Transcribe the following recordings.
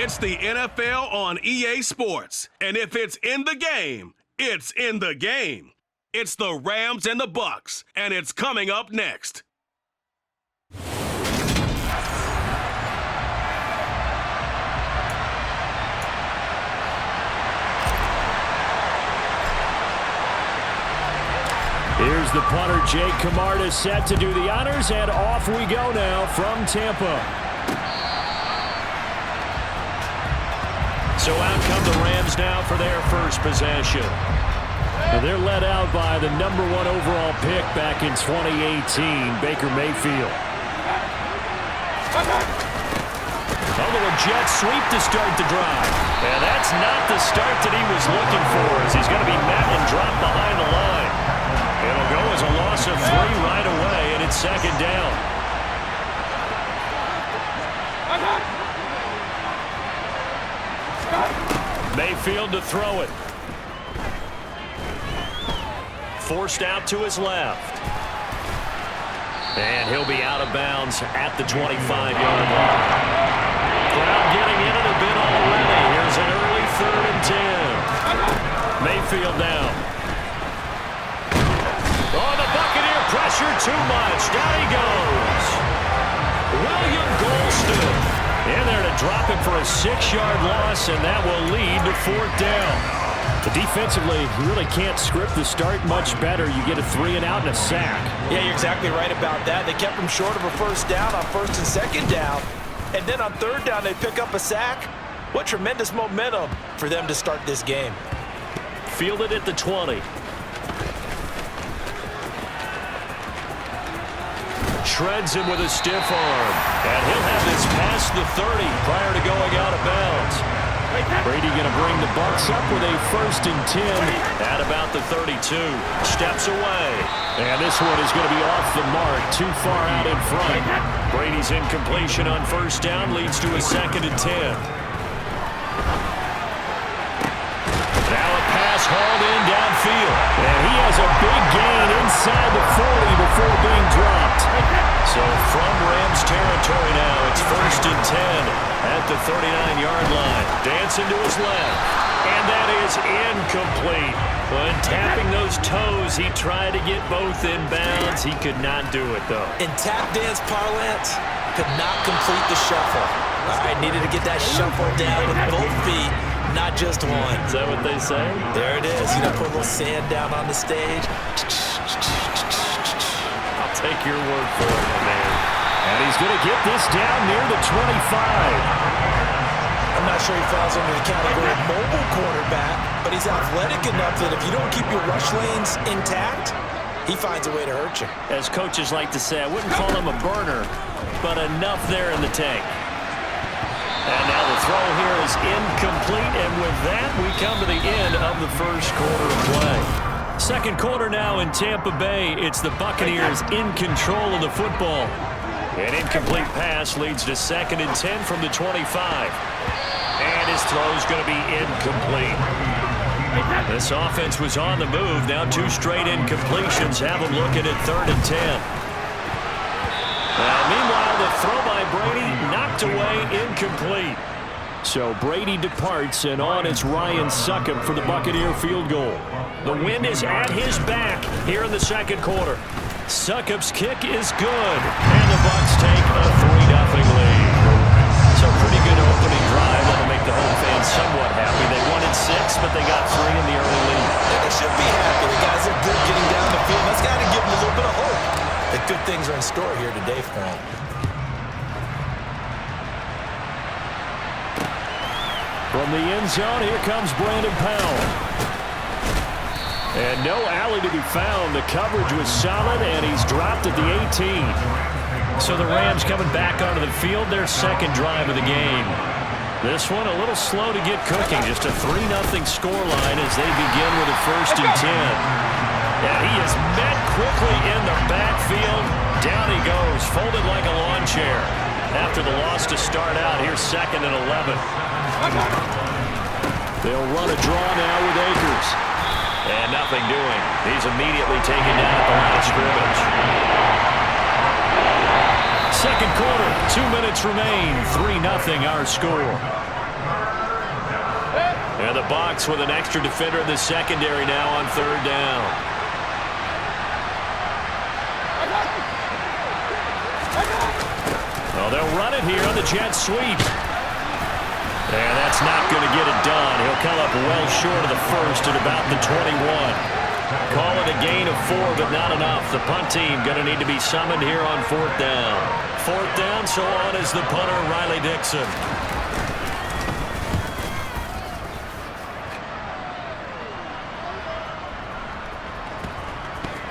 It's the NFL on EA Sports. And if it's in the game, it's in the game. It's the Rams and the Bucs, and it's coming up next. Here's the punter, Jake Camarda, set to do the honors, and off we go now from Tampa. So out come the Rams now for their first possession. They're led out by the #1 overall pick back in 2018, Baker Mayfield. A little jet sweep to start the drive. And that's not the start that he was looking for, as he's going to be met and dropped behind the line. It'll go as a loss of 3 right away, and it's second down. Mayfield to throw it. Forced out to his left. And he'll be out of bounds at the 25-yard line. Crowd getting in it a bit already. Here's an early 3rd and 10. Mayfield down. Oh, the Buccaneer pressure too much. Down he goes. William Golston in there to drop it for a 6-yard loss, and that will lead to 4th down. Defensively, you really can't script the start much better. You get a 3 and out and a sack. Yeah, you're exactly right about that. They kept him short of a 1st down on 1st and 2nd down. And then on 3rd down, they pick up a sack. What tremendous momentum for them to start this game. Fielded at the 20. Shreds him with a stiff arm. And he'll have this past the 30 prior to going out of bounds. Brady going to bring the Bucs up with a 1st and 10 at about the 32. Steps away. And this one is going to be off the mark, too far out in front. Brady's incompletion on 1st down leads to a 2nd and 10. Now a pass hauled in downfield. And he has a big gain inside the 40 before being dropped. So from Rams territory now, it's 1st and 10 at the 39-yard line. Dancing to his left. And that is incomplete. When tapping those toes, he tried to get both in bounds. He could not do it, though. In tap dance parlance, could not complete the shuffle. All right, needed to get that shuffle down with both feet, not just one. Is that what they say? There it is. You know, put a little sand down on the stage. I'll take your word for it, my man. And he's going to get this down near the 25. I'm not sure he falls under the category of mobile quarterback, but he's athletic enough that if you don't keep your rush lanes intact, he finds a way to hurt you. As coaches like to say, I wouldn't call him a burner, but enough there in the tank. And now the throw here is incomplete, and with that, we come to the end of the 1st quarter of play. 2nd quarter now in Tampa Bay. It's the Buccaneers in control of the football. An incomplete pass leads to 2nd and 10 from the 25. And his throw's going to be incomplete. This offense was on the move. Now 2 straight incompletions have them looking at 3rd and 10. Meanwhile, the throw by Brady knocked away, incomplete. So Brady departs, and on it's Ryan Succop for the Buccaneer field goal. The wind is at his back here in the 2nd quarter. Succop's kick is good, and the Bucs take a 3-0 lead. So pretty good opening drive. That'll make the home fans somewhat happy. They wanted 6, but they got 3 in the early lead. Yeah, they should be happy. The guys are good getting down the field. That's got to give them a little bit of hope that good things are in store here today for them. From the end zone, here comes Brandon Powell. And no alley to be found. The coverage was solid, and he's dropped at the 18. So the Rams coming back onto the field, their 2nd drive of the game. This one a little slow to get cooking. Just a 3-0 scoreline as they begin with a 1st and 10. And he is met quickly in the backfield. Down he goes, folded like a lawn chair. After the loss to start out, here's 2nd and 11. They'll run a draw now with Akers. And nothing doing. He's immediately taken down at the line of scrimmage. 2nd quarter, 2 minutes remain. 3-0 our score. And the Bucs with an extra defender in the secondary now on third down. Well, they'll run it here on the jet sweep. And that's not going to get it done. He'll come up well short of the first at about the 21. Call it a gain of 4, but not enough. The punt team going to need to be summoned here on fourth down. Fourth down, so on is the punter, Riley Dixon.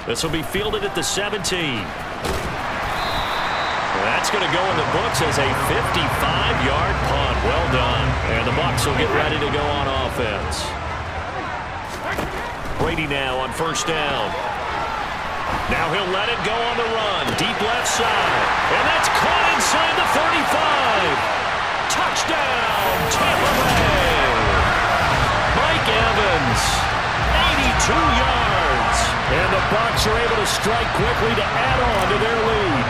This will be fielded at the 17. That's going to go in the books as a 55-yard punt. Well done. And the Bucs will get ready to go on offense. Brady now on first down. Now he'll let it go on the run. Deep left side. And that's caught inside the 35. Touchdown, Tampa Bay. Mike Evans, 82 yards. And the Bucs are able to strike quickly to add on to their lead.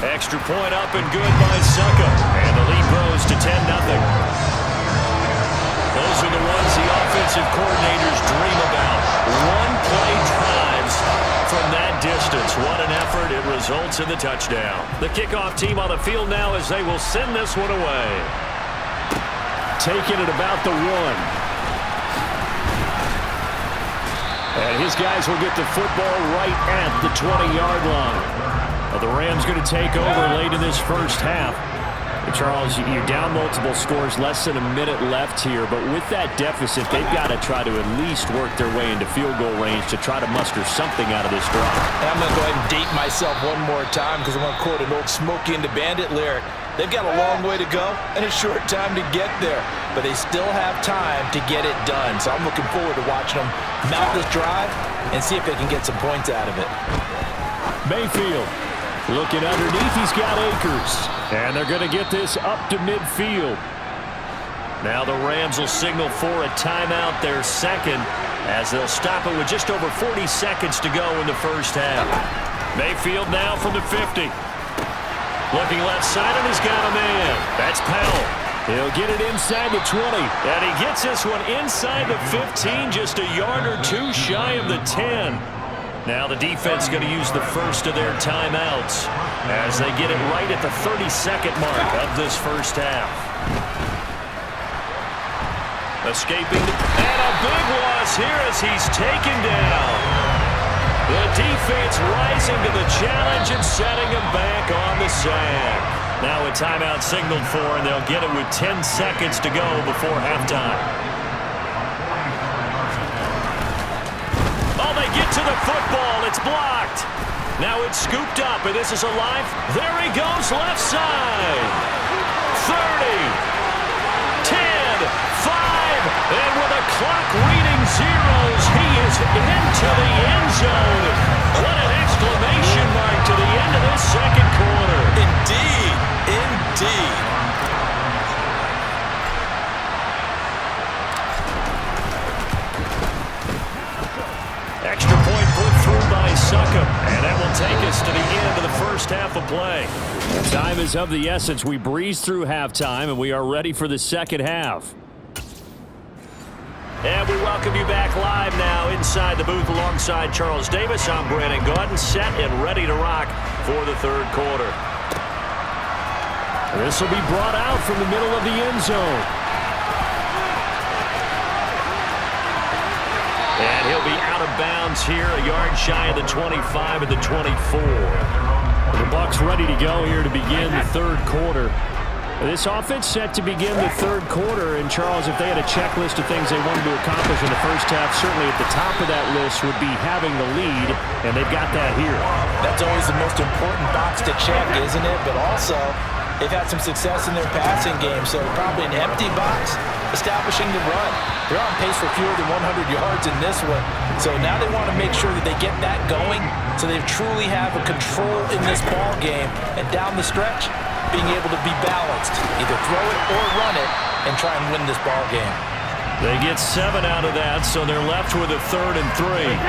Extra point up and good by Succa. And the lead grows to 10-0. Those are the ones the offensive coordinators dream about. One-play drives from that distance. What an effort. It results in the touchdown. The kickoff team on the field now as they will send this one away. Taking it about the 1. And his guys will get the football right at the 20-yard line. The Rams going to take over late in this first half. And Charles, you're down multiple scores, less than a minute left here. But with that deficit, they've got to try to at least work their way into field goal range to try to muster something out of this drive. And I'm going to go ahead and date myself one more time because I'm going to quote an old Smokey and the Bandit lyric. They've got a long way to go and a short time to get there. But they still have time to get it done. So I'm looking forward to watching them mount this drive and see if they can get some points out of it. Mayfield. Looking underneath, he's got Akers. And they're going to get this up to midfield. Now the Rams will signal for a timeout, their second, as they'll stop it with just over 40 seconds to go in the first half. Mayfield now from the 50. Looking left side, and he's got a man. That's Powell. He'll get it inside the 20. And he gets this one inside the 15, just a yard or two shy of the 10. Now the defense going to use the first of their timeouts as they get it right at the 32nd mark of this first half. Escaping, and a big loss here as he's taken down. The defense rising to the challenge and setting him back on the sack. Now a timeout signaled for, and they'll get it with 10 seconds to go before halftime. Get to the football. It's blocked. Now it's scooped up, and this is alive. There he goes, left side. 30, 10, 5, and with a clock reading zeros, he is into the end zone. What an exclamation mark to the end of this second quarter. Indeed, indeed. Extra point put through by Succa, and that will take us to the end of the first half of play. Time is of the essence. We breeze through halftime, and we are ready for the second half. And we welcome you back live now inside the booth alongside Charles Davis. I'm Brandon Gaudin, set and ready to rock for the third quarter. This will be brought out from the middle of the end zone. And he'll be out of bounds here, a yard shy of the 25 at the 24. The Bucs ready to go here to begin the third quarter. This offense set to begin the third quarter. And, Charles, if they had a checklist of things they wanted to accomplish in the first half, certainly at the top of that list would be having the lead, and they've got that here. That's always the most important box to check, isn't it? But also, they've had some success in their passing game, so probably an empty box establishing the run. They're on pace for fewer than 100 yards in this one. So now they want to make sure that they get that going so they truly have a control in this ball game. And down the stretch, being able to be balanced. Either throw it or run it and try and win this ball game. They get 7 out of that, so they're left with a 3rd and 3.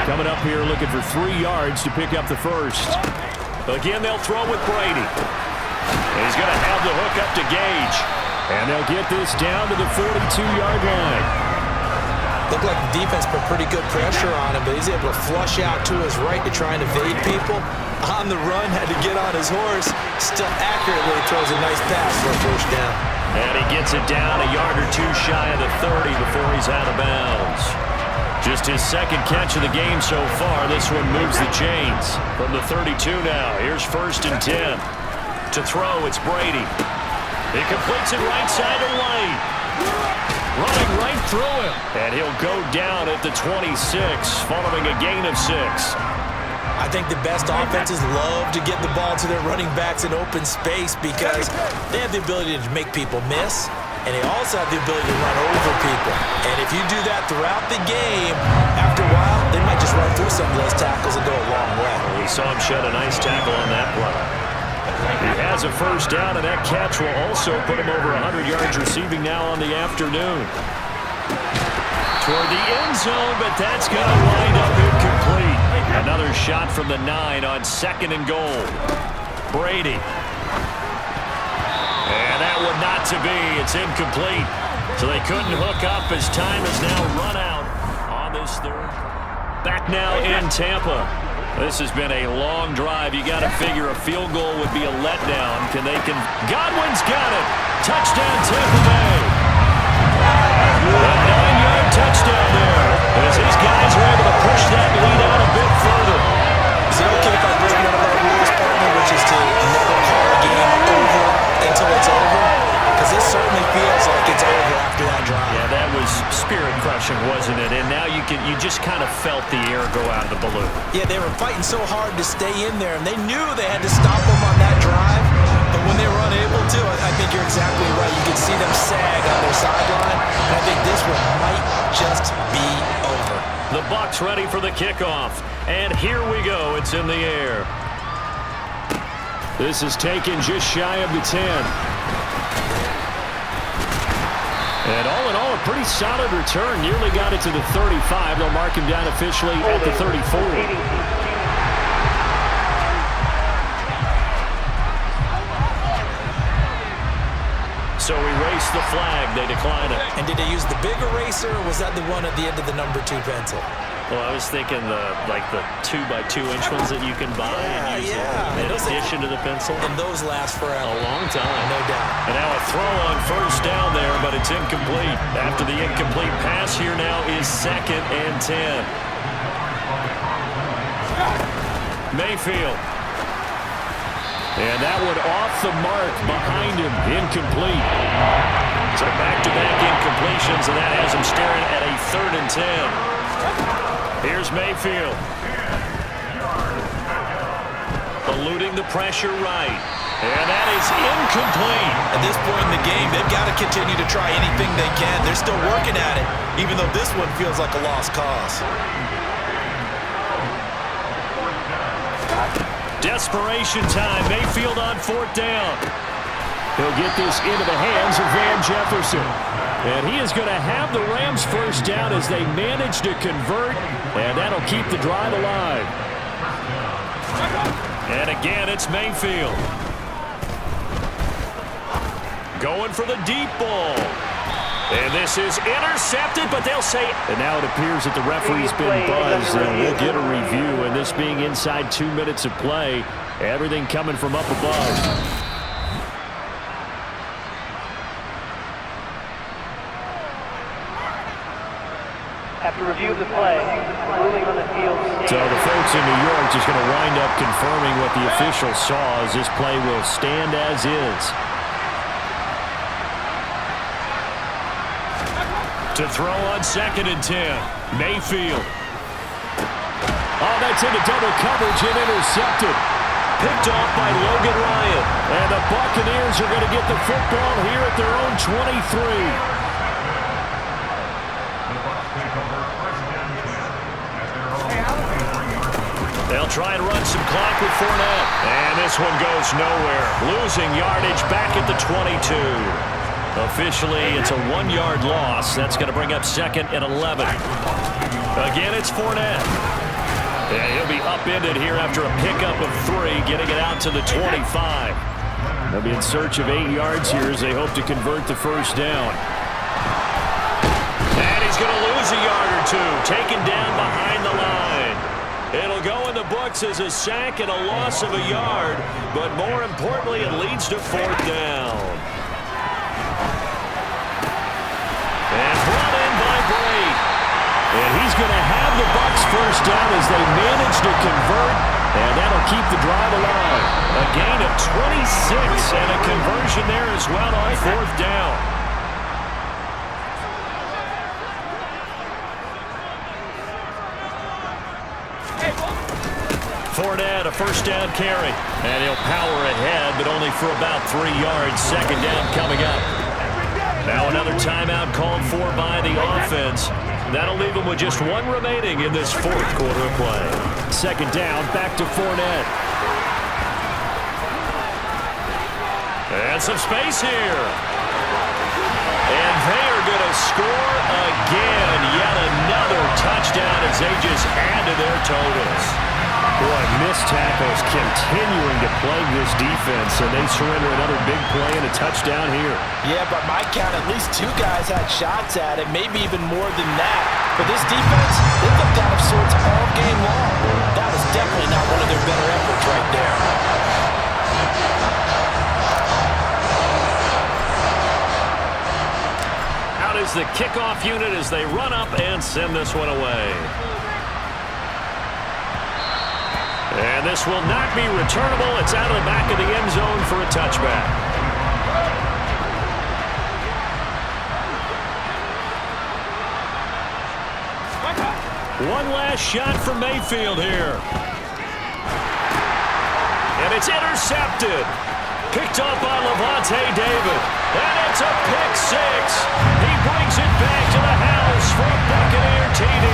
Coming up here looking for 3 yards to pick up the first. Again, they'll throw with Brady. He's going to have the hook up to Gage. And they'll get this down to the 42-yard line. Looked like the defense put pretty good pressure on him, but he's able to flush out to his right to try and evade people. On the run, had to get on his horse. Still accurately throws a nice pass for a first down. And he gets it down a yard or two shy of the 30 before he's out of bounds. Just his second catch of the game so far. This one moves the chains. From the 32 now, here's 1st and 10. To throw, it's Brady. He completes it right side of lane. Running right through him. And he'll go down at the 26, following a gain of 6. I think the best offenses love to get the ball to their running backs in open space because they have the ability to make people miss, and they also have the ability to run over people. And if you do that throughout the game, after a while, they might just run through some of those tackles and go a long way. We saw him shed a nice tackle on that play. He has a first down, and that catch will also put him over 100 yards receiving now on the afternoon. Toward the end zone, but that's going to wind up incomplete. Another shot from the 9 on 2nd and goal. Brady. And that one not to be. It's incomplete. So they couldn't hook up as time has now run out on this third. Back now in Tampa. This has been a long drive. You got to figure a field goal would be a letdown. Godwin's got it. Touchdown Tampa Bay. A 9-yard touchdown there. As these guys are able to push that lead out a bit further. Is it okay if I break one of our rules, partner, which is to never call a game over until it's over? Because this certainly feels like it's over after that drive. Yeah, that was spirit-crushing, wasn't it? And now you just kind of felt the air go out of the balloon. Yeah, they were fighting so hard to stay in there, and they knew they had to stop them on that drive. But when they were unable to, I think you're exactly right. You could see them sag on their sideline, and I think this one might just be over. The Bucs ready for the kickoff, and here we go. It's in the air. This is taken just shy of the 10. And all in all, a pretty solid return. Nearly got it to the 35. They'll mark him down officially at the 34. So erase the flag. They decline it. And did they use the big eraser, or was that the one at the end of the number 2 pencil? Well, I was thinking the 2x2 inch ones that you can buy and use in addition to the pencil. And those last forever. A long time. No doubt. And now a throw on first down there, but it's incomplete. After the incomplete pass, here now is 2nd and 10. Mayfield. And that one off the mark behind him. Incomplete. So back-to-back incompletions, and that has him staring at a 3rd and 10. Here's Mayfield. Eluding the pressure right. And that is incomplete. At this point in the game, they've got to continue to try anything they can. They're still working at it, even though this one feels like a lost cause. Desperation time. Mayfield on 4th down. He'll get this into the hands of Van Jefferson. And he is going to have the Rams first down as they manage to convert, and that'll keep the drive alive. And again, it's Mayfield. Going for the deep ball. And this is intercepted, but they'll say... And now it appears that the referee's been buzzed, and we'll get a review. And this being inside 2 minutes of play, everything coming from up above. After review of the play, ruling on the field. So the folks in New York just going to wind up confirming what the official saw as this play will stand as is. To throw on 2nd and 10. Mayfield. Oh, that's into double coverage and intercepted. Picked off by Logan Ryan. And the Buccaneers are going to get the football here at their own 23. They'll try and run some clock with Fournette. And this one goes nowhere. Losing yardage back at the 22. Officially, it's a 1-yard loss. That's going to bring up 2nd and 11. Again, it's Fournette. Yeah, he'll be upended here after a pickup of 3, getting it out to the 25. They'll be in search of 8 yards here as they hope to convert the first down. And he's going to lose a yard or two, taken down behind the line. It'll go in the books as a sack and a loss of a yard, but more importantly, it leads to fourth down. And brought in by Bray. And he's going to have the Bucs first down as they manage to convert, and that'll keep the drive alive. A gain of 26 and a conversion there as well on fourth down. Fournette, a first down carry. And he'll power ahead, but only for about 3 yards. Second down coming up. Now another timeout called for by the offense. That'll leave them with just one remaining in this fourth quarter of play. Second down, back to Fournette. And some space here. And they are going to score again. Yet another touchdown as they just add to their totals. Boy, missed tackles continuing to plague this defense, and they surrender another big play and a touchdown here. Yeah, but my count, at least 2 guys had shots at it, maybe even more than that. But this defense, they looked out of sorts all game long. That was definitely not one of their better efforts right there. Out is the kickoff unit as they run up and send this one away. And this will not be returnable. It's out of the back of the end zone for a touchback. One last shot from Mayfield here. And it's intercepted. Picked up by Levante David. And it's a pick six. He brings it back to the house for a Buccaneer TD.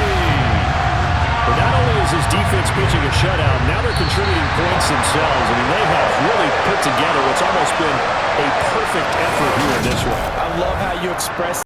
But not only is his defense pitching a shutout, now they're contributing points themselves. I mean, they have really put together what's almost been a perfect effort here in this one. I love how you express